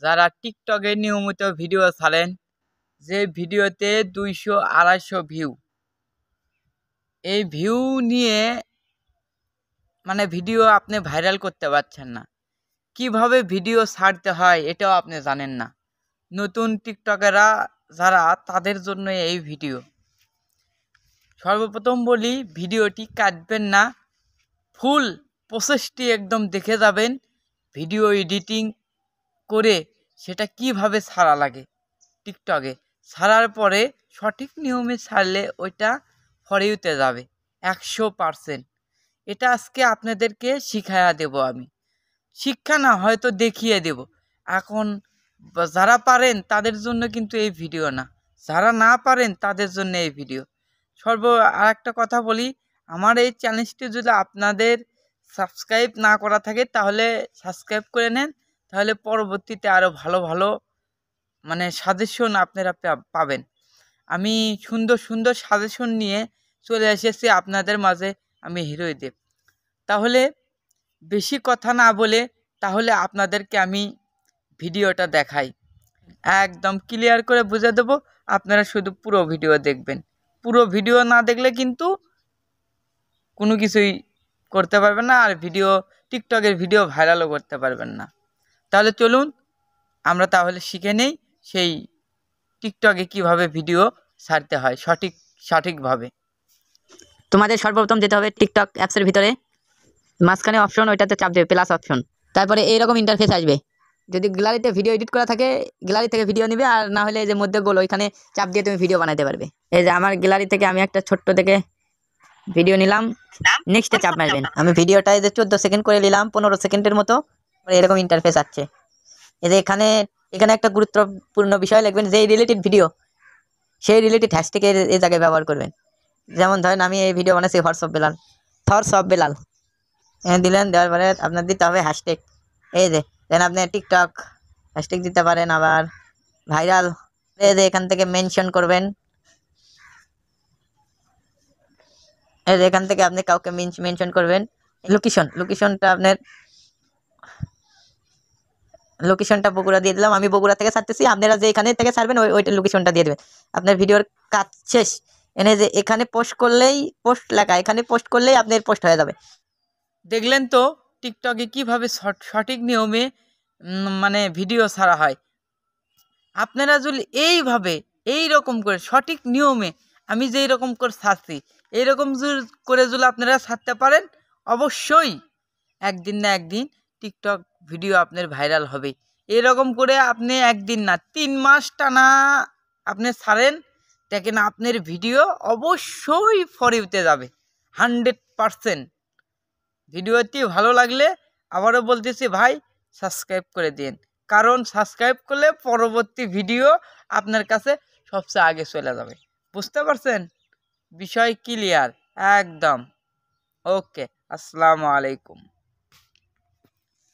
যারা টিকটকে নিয়মিত ভিডিও ছাড়েন, যে ভিডিওতে 200-250 ভিউ, এই ভিউ নিয়ে মানে ভিডিও আপনি ভাইরাল করতে পারছেন না, কিভাবে ভিডিও ছাড়তে হয় এটাও আপনি জানেন না। নতুন টিকটকেরা যারা, তাদের জন্য এই ভিডিও। সর্বপ্রথম বলি, ভিডিওটি কাটবেন না, ফুল প্রসেসটি একদম দেখে যাবেন। ভিডিও এডিটিং করে সেটা কিভাবে ছাড়া লাগে টিকটকে, ছাড়ার পরে সঠিক নিয়মে ছাড়লে ওইটা ফর ইউতে যাবে 100%। এটা আজকে আপনাদেরকে শিখাইয়া দেব আমি, শিক্ষা না হয়তো দেখিয়ে দেব। এখন যারা পারেন তাদের জন্য কিন্তু এই ভিডিও না, যারা না পারেন তাদের জন্য এই ভিডিও। আর একটা কথা বলি, আমার এই চ্যানেলটি যদি আপনাদের সাবস্ক্রাইব না করা থাকে তাহলে সাবস্ক্রাইব করে নেন, তাহলে পরবর্তীতে আরও ভালো ভালো মানে সাজেশন আপনারা পাবেন। আমি সুন্দর সুন্দর সাজেশন নিয়ে চলে এসেছি আপনাদের মাঝে, আমি হিরোদেব। তাহলে বেশি কথা না বলে তাহলে আপনাদেরকে আমি ভিডিওটা দেখাই, একদম ক্লিয়ার করে বুঝে দেবো। আপনারা শুধু পুরো ভিডিও দেখবেন, পুরো ভিডিও না দেখলে কিন্তু কোনো কিছুই করতে পারবেন না, আর টিকটকের ভিডিও ভাইরালও করতে পারবেন না। তাহলে চলুন আমরা তাহলে শিখে নেই সেই টিকটকে কিভাবে ভিডিও ছাড়তে হয় সঠিকভাবে। তোমাদের সর্বপ্রথম যেতে হবে টিকটক অ্যাপসের ভিতরে, মাঝখানে অপশন, ওইটাতে চাপ দেবে প্লাস অপশন। তারপরে এইরকম ইন্টারফেস আসবে। যদি গ্যালারিতে ভিডিও এডিট করা থাকে গ্যালারি থেকে ভিডিও নিবে, আর না হলে এই যে মধ্যে গোল ওইখানে চাপ দিয়ে তুমি ভিডিও বানাতে পারবে। এই যে আমার গ্যালারি থেকে আমি একটা ছোট্ট থেকে ভিডিও নিলাম, নেক্সটে চাপ মারবেন। আমি ভিডিওটা এই যে 14 সেকেন্ড করে নিলাম, 15 সেকেন্ডের মতো। এরকম ইন্টারফেস আসছে। এই যে এখানে একটা গুরুত্বপূর্ণ বিষয় লিখবেন, যে রিলেটেড ভিডিও সেই রিলেটেড হ্যাশট্যাগ এই জায়গায় ব্যবহার করবেন। যেমন ধরেন আমি এই ভিডিও বানাচ্ছি থরস অফ বেলাল দিলেন, দেওয়ার পরে আপনার দিতে হবে হ্যাশট্যাগ। এই যে দেন আপনি টিকটক হ্যাশট্যাগ দিতে পারেন, আবার ভাইরাল। এই যে এখান থেকে মেনশন করবেন, এই যে এখান থেকে আপনি কাউকে মেনশন করবেন। লোকেশনটা বগুড়া দিয়ে দিলাম, আমি বগুড়া থেকে ছাড়তেছি। আপনারা যে এখানে থেকে ছাড়বেন ওই লোকেশনটা দিয়ে দেবেন। আপনার ভিডিওর কাজ শেষ। এনে যে এখানে পোস্ট করলেই, পোস্ট লেখা এখানে পোস্ট করলেই আপনার পোস্ট হয়ে যাবে। দেখলেন তো টিকটকে কিভাবে সঠিক নিয়মে মানে ভিডিও ছাড়া হয়। আপনারা যদি এইভাবে এইরকম করে সঠিক নিয়মে, আমি যেই রকম করে ছাড়ছি এইরকম করে যদি আপনারা ছাড়তে পারেন, অবশ্যই একদিন না একদিন টিকটক ভিডিও আপনার ভাইরাল হবে। এরকম করে আপনি একদিন না 3 মাস টানা আপনি ছাড়েন, দেখেন আপনার ভিডিও অবশ্যই ফর ইউতে যাবে 100%। ভিডিওটি ভালো লাগলে আবারও বলতেছি ভাই, সাবস্ক্রাইব করে দিন, কারণ সাবস্ক্রাইব করলে পরবর্তী ভিডিও আপনার কাছে সবচেয়ে আগে চলে যাবে। বুঝতে পারছেন? বিষয় ক্লিয়ার একদম। ওকে, আসসালামু আলাইকুম।